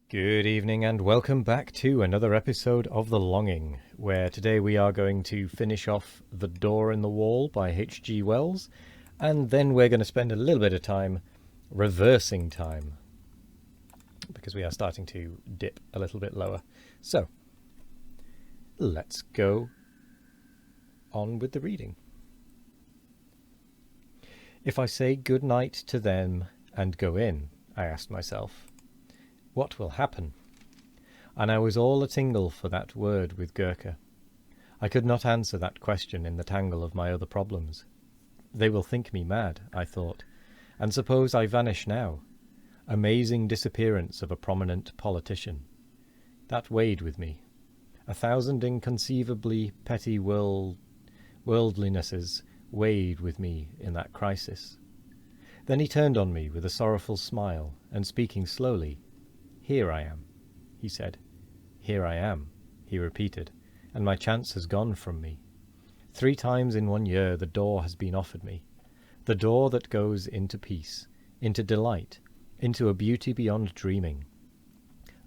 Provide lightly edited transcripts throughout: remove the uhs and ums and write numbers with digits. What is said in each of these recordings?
Good evening and welcome back to another episode of The Longing, where today we are going to finish off The Door in the Wall by H.G. Wells, and then we're going to spend a little bit of time reversing time, because we are starting to dip a little bit lower. So, let's go on with the reading. If I say good night to them and go in, I asked myself, what will happen? And I was all a-tingle for that word with Gurkha. I could not answer that question in the tangle of my other problems. They will think me mad, I thought, and suppose I vanish now. Amazing disappearance of a prominent politician. That weighed with me. 1,000 inconceivably petty worldlinesses weighed with me in that crisis. Then he turned on me with a sorrowful smile, and speaking slowly, "Here I am," he said. "Here I am," he repeated, "and my chance has gone from me. 3 times in 1 year the door has been offered me, the door that goes into peace, into delight, into a beauty beyond dreaming,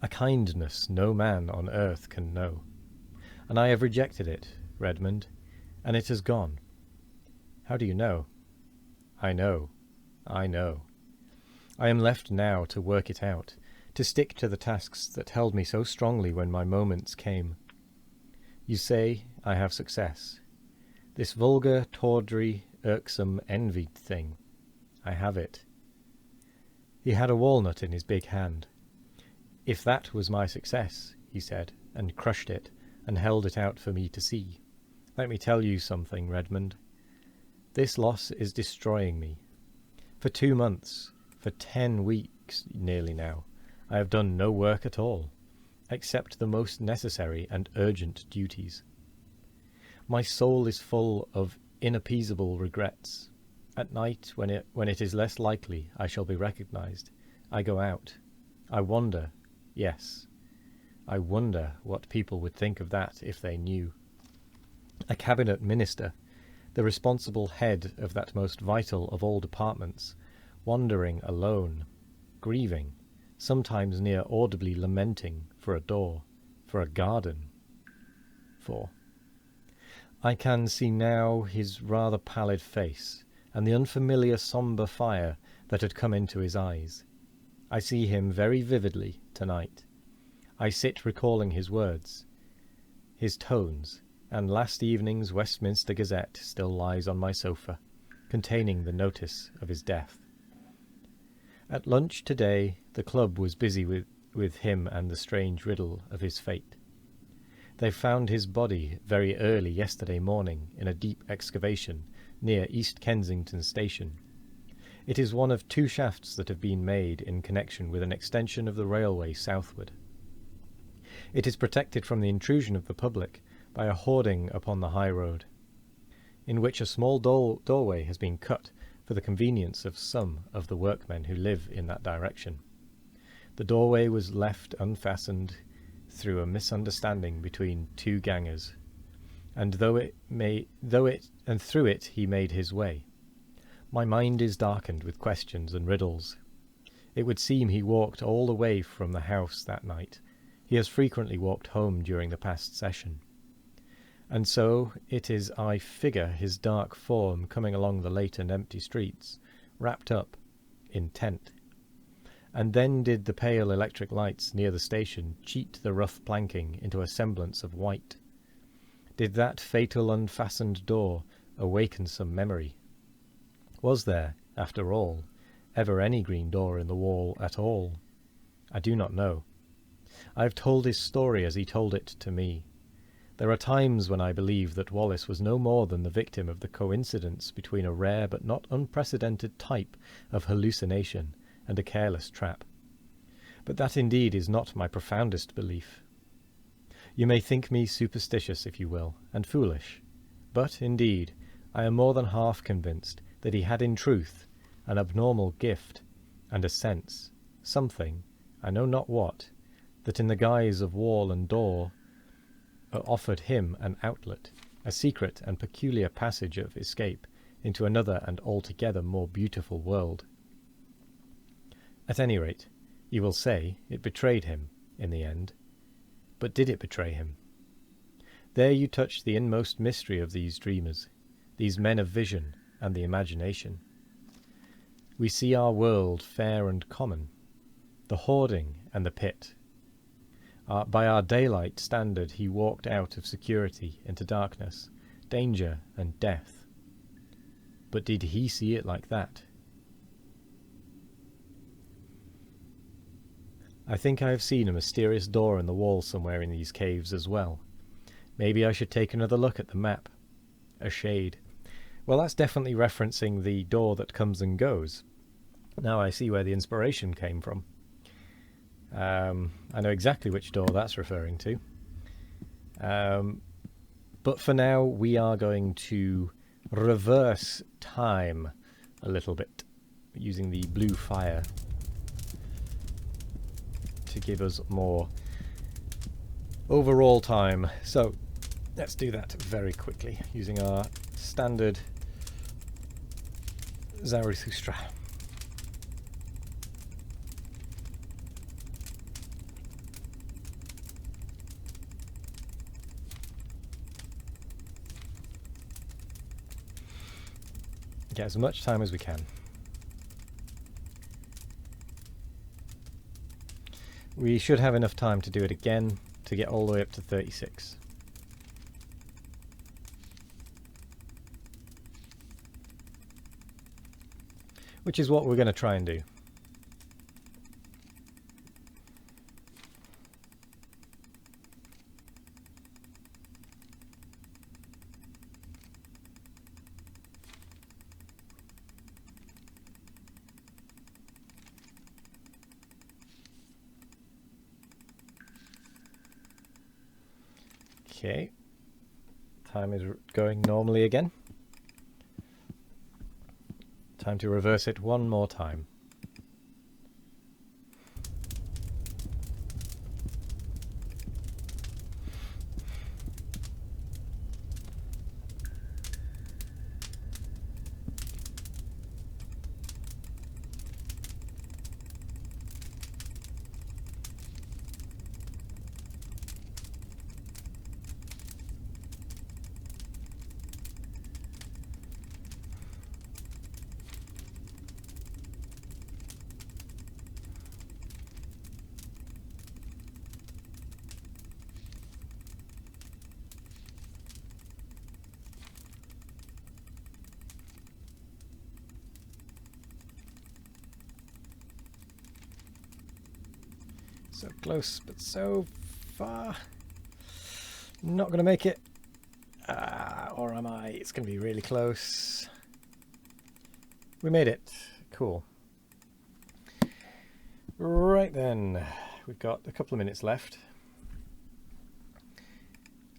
a kindness no man on earth can know. And I have rejected it, Redmond, and it has gone. How do you know? I know. I know. I am left now to work it out, to stick to the tasks that held me so strongly when my moments came. You say I have success. This vulgar, tawdry, irksome, envied thing. I have it." He had a walnut in his big hand. "If that was my success," he said, and crushed it, and held it out for me to see. "Let me tell you something, Redmond. This loss is destroying me. For 2 months, for 10 weeks nearly now, I have done no work at all, except the most necessary and urgent duties. My soul is full of inappeasable regrets. At night, when it is less likely I shall be recognized, I go out. I wonder, yes, I wonder what people would think of that if they knew. A cabinet minister, the responsible head of that most vital of all departments, wandering alone, grieving, sometimes near audibly lamenting for a door, for a garden, for... I can see now his rather pallid face, and the unfamiliar sombre fire that had come into his eyes. I see him very vividly tonight. I sit recalling his words, his tones, and last evening's Westminster Gazette still lies on my sofa, containing the notice of his death. At lunch today the club was busy with him and the strange riddle of his fate. They found his body very early yesterday morning in a deep excavation near East Kensington Station. It is one of 2 shafts that have been made in connection with an extension of the railway southward. It is protected from the intrusion of the public by a hoarding upon the high road, in which a small doorway has been cut for the convenience of some of the workmen who live in that direction. The doorway was left unfastened through a misunderstanding between 2 gangers, and through it he made his way. My mind is darkened with questions and riddles. It would seem he walked all the way from the house that night. He has frequently walked home during the past session. And so it is I figure his dark form coming along the late and empty streets, wrapped up, intent. And then did the pale electric lights near the station cheat the rough planking into a semblance of white? Did that fatal unfastened door awaken some memory? Was there, after all, ever any green door in the wall at all? I do not know. I have told his story as he told it to me. There are times when I believe that Wallace was no more than the victim of the coincidence between a rare but not unprecedented type of hallucination and a careless trap. But that indeed is not my profoundest belief. You may think me superstitious, if you will, and foolish, but, indeed, I am more than half convinced that he had in truth an abnormal gift and a sense, something, I know not what, that in the guise of wall and door offered him an outlet, a secret and peculiar passage of escape into another and altogether more beautiful world. At any rate, you will say, it betrayed him, in the end, but did it betray him? There you touch the inmost mystery of these dreamers, these men of vision and the imagination. We see our world fair and common, the hoarding and the pit. By our daylight standard he walked out of security into darkness, danger and death. But did he see it like that? I think I have seen a mysterious door in the wall somewhere in these caves as well. Maybe I should take another look at the map. A shade. Well, that's definitely referencing the door that comes and goes. Now I see where the inspiration came from. I know exactly which door that's referring to. But for now, we are going to reverse time a little bit, using the blue fire to give us more overall time. So let's do that very quickly, using our standard Zarathustra. Get as much time as we can. We should have enough time to do it again to get all the way up to 36. Which is what we're going to try and do. Okay, time is going normally again. Time to reverse it one more time. So close, but so far. Not going to make it. Or am I? It's going to be really close. We made it. Cool. Right then. We've got a couple of minutes left.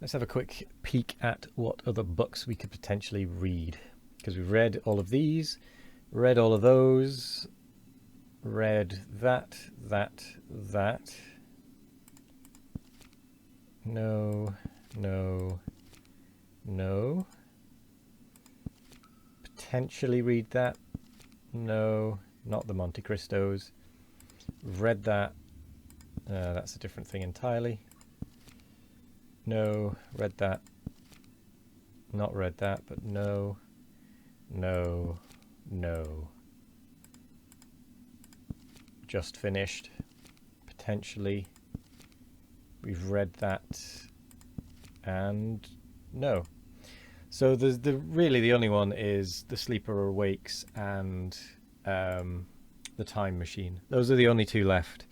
Let's have a quick peek at what other books we could potentially read. Because we've read all of these, read all of those, read that. No. Potentially read that. No, not the Monte Cristos. Read that. That's a different thing entirely. No, read that. Not read that, but no. Just finished. Potentially. We've read that. And no. So there's really the only one is The Sleeper Awakes and The Time Machine. Those are the only two left.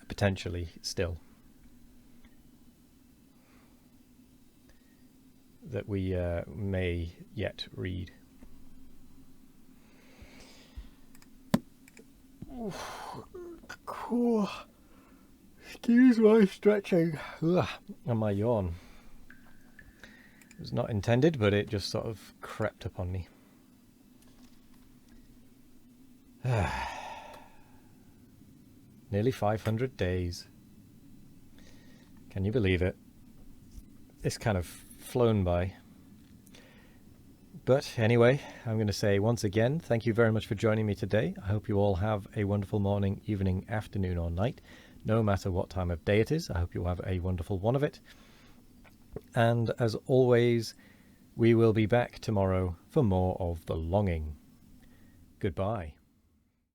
Potentially still. That we may yet read. Cool. Excuse my stretching and my yawn. It was not intended, but it just sort of crept upon me. Nearly 500 days. Can you believe it? It's kind of flown by. But anyway, I'm going to say once again, thank you very much for joining me today. I hope you all have a wonderful morning, evening, afternoon or night. no matter what time of day it is. I hope you'll have a wonderful one of it. And as always, we will be back tomorrow for more of The Longing. Goodbye.